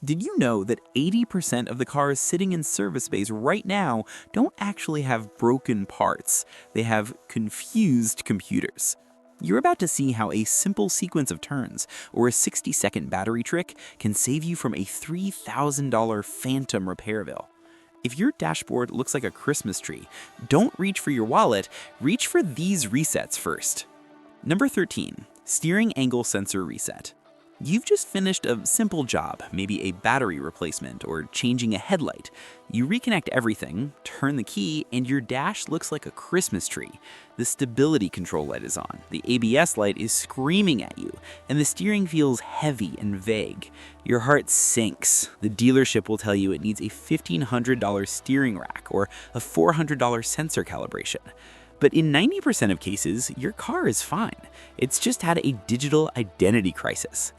Did you know that 80% of the cars sitting in service bays right now don't actually have broken parts? They have confused computers. You're about to see how a simple sequence of turns or a 60-second battery trick can save you from a $3,000 phantom repair bill. If your dashboard looks like a Christmas tree, don't reach for your wallet, reach for these resets first. Number 13, steering angle sensor reset. You've just finished a simple job, maybe a battery replacement or changing a headlight. You reconnect everything, turn the key, and your dash looks like a Christmas tree. The stability control light is on, the ABS light is screaming at you, and the steering feels heavy and vague. Your heart sinks. The dealership will tell you it needs a $1,500 steering rack or a $400 sensor calibration. But in 90% of cases, your car is fine. It's just had a digital identity crisis.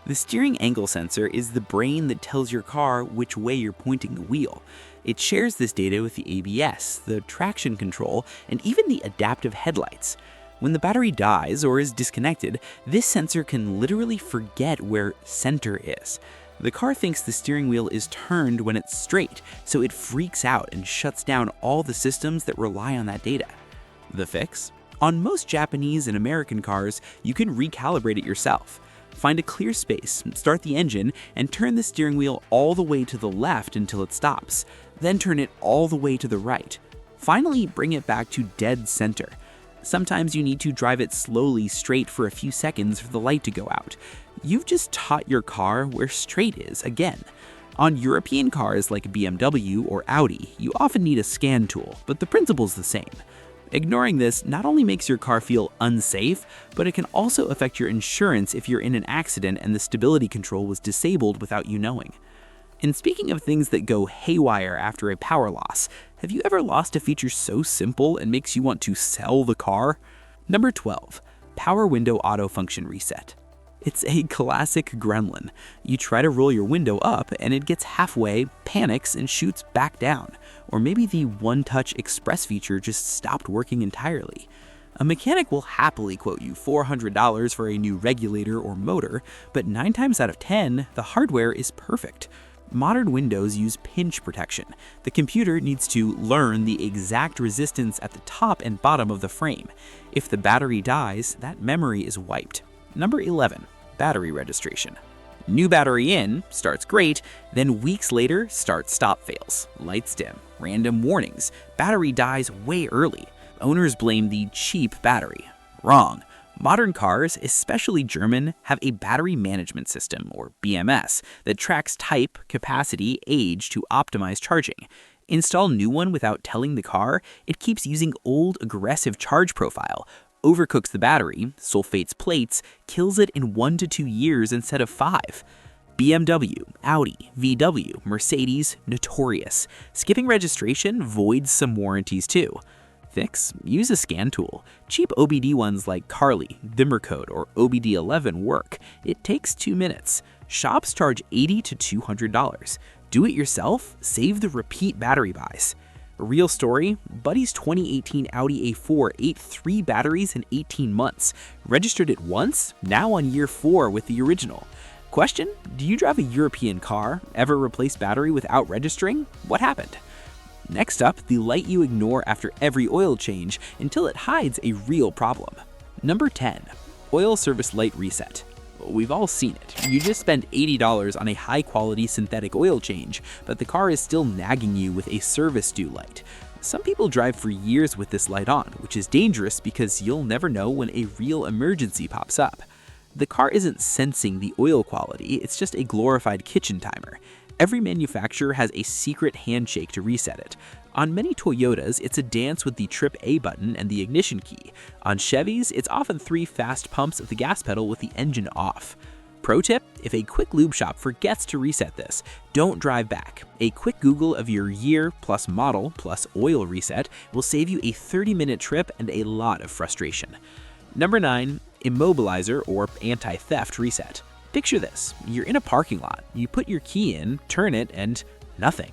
The steering angle sensor is the brain that tells your car which way you're pointing the wheel. It shares this data with the ABS, the traction control, and even the adaptive headlights. When the battery dies or is disconnected, this sensor can literally forget where center is. The car thinks the steering wheel is turned when it's straight, so it freaks out and shuts down all the systems that rely on that data. The fix? On most Japanese and American cars, you can recalibrate it yourself. Find a clear space, start the engine, and turn the steering wheel all the way to the left until it stops. Then turn it all the way to the right. Finally, bring it back to dead center. Sometimes you need to drive it slowly straight for a few seconds for the light to go out. You've just taught your car where straight is again. On European cars like BMW or Audi, you often need a scan tool, but the principle's the same. Ignoring this not only makes your car feel unsafe, but it can also affect your insurance if you're in an accident and the stability control was disabled without you knowing. And speaking of things that go haywire after a power loss, have you ever lost a feature so simple it makes you want to sell the car? Number 12, power window autofunction reset. It's a classic gremlin. You try to roll your window up and it gets halfway, panics, and shoots back down. Or maybe the one-touch express feature just stopped working entirely. A mechanic will happily quote you $400 for a new regulator or motor, but 9 times out of 10, the hardware is perfect. Modern windows use pinch protection. The computer needs to learn the exact resistance at the top and bottom of the frame. If the battery dies, that memory is wiped. Number 11, battery registration. New battery in, starts great, then weeks later, start-stop fails, lights dim, random warnings, battery dies way early. Owners blame the cheap battery. Wrong. Modern cars, especially German, have a battery management system, or BMS, that tracks type, capacity, age to optimize charging. Install new one without telling the car, it keeps using old aggressive charge profile, overcooks the battery, sulfates plates, kills it in 1 to 2 years instead of 5. BMW, Audi, VW, Mercedes, notorious. Skipping registration voids some warranties too. Fix? Use a scan tool. Cheap OBD ones like Carly, Dimmercode, or OBD11 work. It takes 2 minutes. Shops charge $80 to $200. Do it yourself, save the repeat battery buys. A real story, Buddy's 2018 Audi A4 ate 3 batteries in 18 months. Registered it once, now on year 4 with the original. Question, do you drive a European car? Ever replace battery without registering? What happened? Next up, the light you ignore after every oil change until it hides a real problem. Number 10, oil service light reset. We've all seen it. You just spent $80 on a high-quality synthetic oil change, but the car is still nagging you with a service due light. Some people drive for years with this light on, which is dangerous because you'll never know when a real emergency pops up. The car isn't sensing the oil quality, it's just a glorified kitchen timer. Every manufacturer has a secret handshake to reset it. On many Toyotas, it's a dance with the trip A button and the ignition key. On Chevys, it's often 3 fast pumps of the gas pedal with the engine off. Pro tip, if a quick lube shop forgets to reset this, don't drive back. A quick Google of your year plus model plus oil reset will save you a 30-minute trip and a lot of frustration. Number 9, Immobilizer or anti-theft reset. Picture this, you're in a parking lot, you put your key in, turn it, and nothing.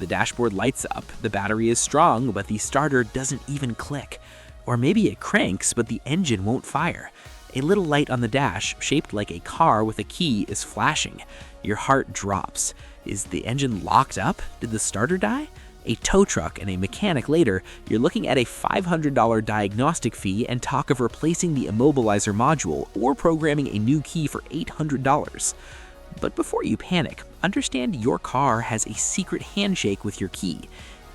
The dashboard lights up, the battery is strong, but the starter doesn't even click. Or maybe it cranks, but the engine won't fire. A little light on the dash, shaped like a car with a key, is flashing. Your heart drops. Is the engine locked up? Did the starter die? A tow truck and a mechanic later, you're looking at a $500 diagnostic fee and talk of replacing the Immobilizer module or programming a new key for $800. But before you panic, understand your car has a secret handshake with your key.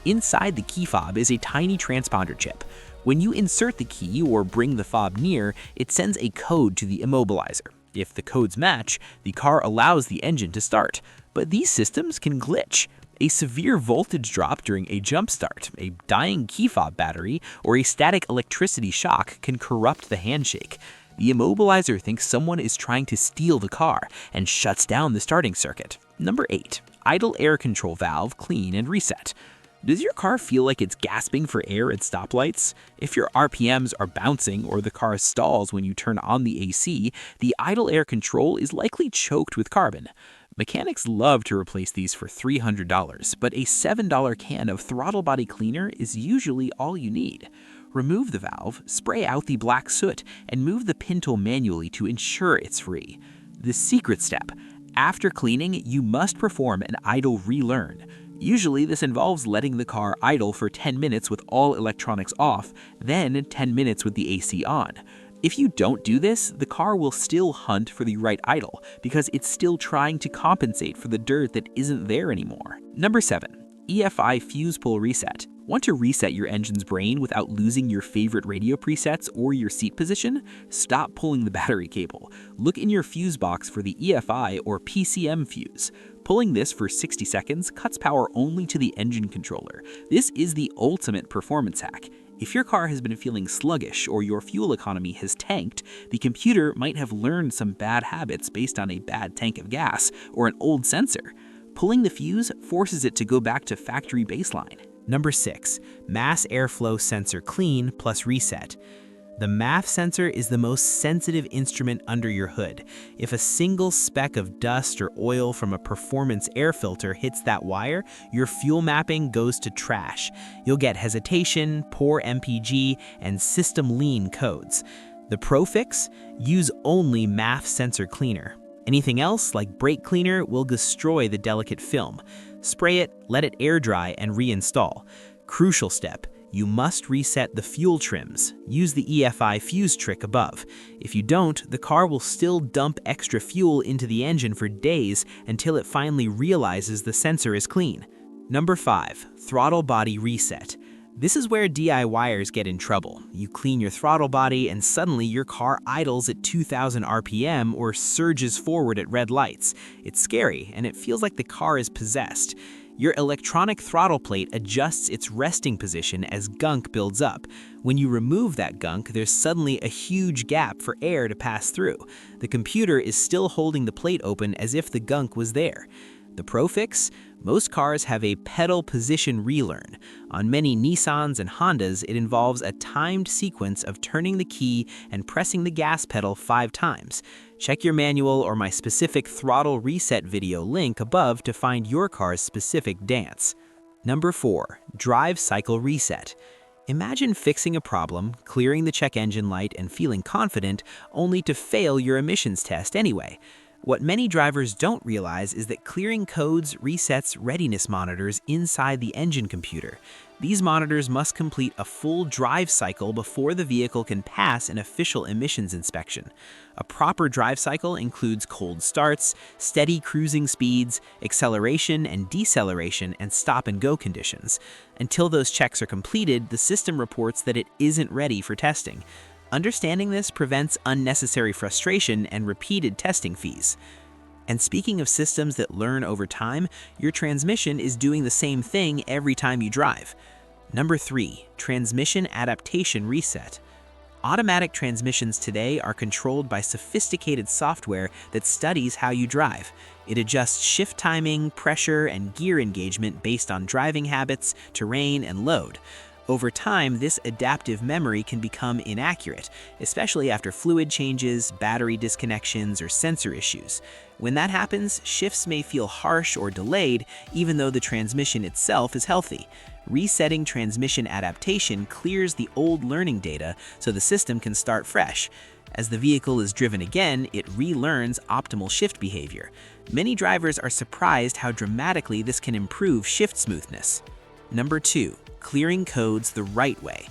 Inside the key fob is a tiny transponder chip. When you insert the key or bring the fob near, it sends a code to the Immobilizer. If the codes match, the car allows the engine to start. But these systems can glitch. A severe voltage drop during a jump start, a dying key fob battery, or a static electricity shock can corrupt the handshake. The Immobilizer thinks someone is trying to steal the car and shuts down the starting circuit. Number 8. Idle air control valve, clean and reset. Does your car feel like it's gasping for air at stoplights? If your RPMs are bouncing or the car stalls when you turn on the AC, the idle air control is likely choked with carbon. Mechanics love to replace these for $300, but a $7 can of throttle body cleaner is usually all you need. Remove the valve, spray out the black soot, and move the pintle manually to ensure it's free. The secret step: after cleaning, you must perform an idle relearn. Usually this involves letting the car idle for 10 minutes with all electronics off, then 10 minutes with the AC on. If you don't do this, the car will still hunt for the right idle because it's still trying to compensate for the dirt that isn't there anymore. Number 7. EFI fuse pull reset. Want to reset your engine's brain without losing your favorite radio presets or your seat position? Stop pulling the battery cable. Look in your fuse box for the EFI or PCM fuse. Pulling this for 60 seconds cuts power only to the engine controller. This is the ultimate performance hack. If your car has been feeling sluggish or your fuel economy has tanked, the computer might have learned some bad habits based on a bad tank of gas or an old sensor. Pulling the fuse forces it to go back to factory baseline. Number 6. Mass airflow sensor clean plus reset. The MAF sensor is the most sensitive instrument under your hood. If a single speck of dust or oil from a performance air filter hits that wire, your fuel mapping goes to trash. You'll get hesitation, poor MPG, and system lean codes. The pro fix? Use only MAF sensor cleaner. Anything else, like brake cleaner, will destroy the delicate film. Spray it, let it air dry, and reinstall. Crucial step: you must reset the fuel trims. Use the EFI fuse trick above. If you don't, the car will still dump extra fuel into the engine for days until it finally realizes the sensor is clean. Number 5. Throttle body reset. This is where DIYers get in trouble. You clean your throttle body and suddenly your car idles at 2,000 RPM or surges forward at red lights. It's scary and it feels like the car is possessed. Your electronic throttle plate adjusts its resting position as gunk builds up. When you remove that gunk, there's suddenly a huge gap for air to pass through. The computer is still holding the plate open as if the gunk was there. The pro fix? Most cars have a pedal position relearn. On many Nissans and Hondas, it involves a timed sequence of turning the key and pressing the gas pedal 5 times. Check your manual or my specific throttle reset video link above to find your car's specific dance. Number 4. Drive cycle reset. Imagine fixing a problem, clearing the check engine light, and feeling confident, only to fail your emissions test anyway. What many drivers don't realize is that clearing codes resets readiness monitors inside the engine computer. These monitors must complete a full drive cycle before the vehicle can pass an official emissions inspection. A proper drive cycle includes cold starts, steady cruising speeds, acceleration and deceleration, and stop-and-go conditions. Until those checks are completed, the system reports that it isn't ready for testing. Understanding this prevents unnecessary frustration and repeated testing fees. And speaking of systems that learn over time, your transmission is doing the same thing every time you drive. Number 3. Transmission adaptation reset. Automatic transmissions today are controlled by sophisticated software that studies how you drive. It adjusts shift timing, pressure, and gear engagement based on driving habits, terrain, and load. Over time, this adaptive memory can become inaccurate, especially after fluid changes, battery disconnections, or sensor issues. When that happens, shifts may feel harsh or delayed, even though the transmission itself is healthy. Resetting transmission adaptation clears the old learning data so the system can start fresh. As the vehicle is driven again, it relearns optimal shift behavior. Many drivers are surprised how dramatically this can improve shift smoothness. Number 2. Clearing codes the right way.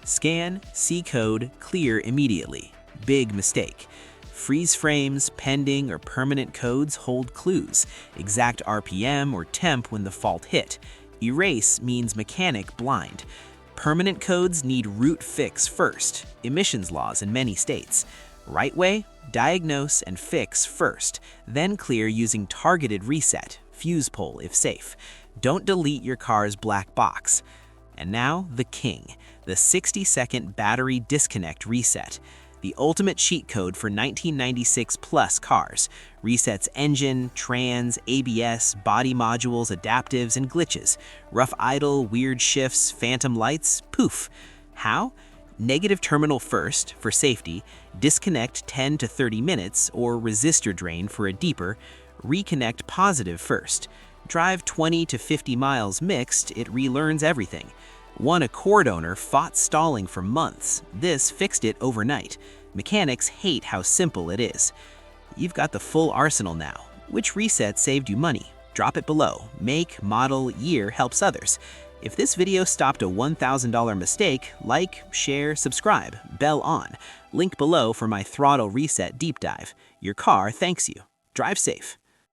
Scan, see code, clear immediately. Big mistake. Freeze frames, pending, or permanent codes hold clues, exact RPM or temp when the fault hit. Erase means mechanic blind. Permanent codes need root fix first, emissions laws in many states. Right way, diagnose and fix first, then clear using targeted reset, fuse pull if safe. Don't delete your car's black box. And now, the king, the 60-second battery disconnect reset. The ultimate cheat code for 1996 plus cars. Resets engine, trans, ABS, body modules, adaptives, and glitches. Rough idle, weird shifts, phantom lights, poof. How? Negative terminal first, for safety, disconnect 10 to 30 minutes, or resistor drain for a deeper, reconnect positive first. Drive 20 to 50 miles mixed, it relearns everything. One Accord owner fought stalling for months. This fixed it overnight. Mechanics hate how simple it is. You've got the full arsenal now. Which reset saved you money? Drop it below. Make, model, year helps others. If this video stopped a $1,000 mistake, like, share, subscribe, bell on. Link below for my throttle reset deep dive. Your car thanks you. Drive safe.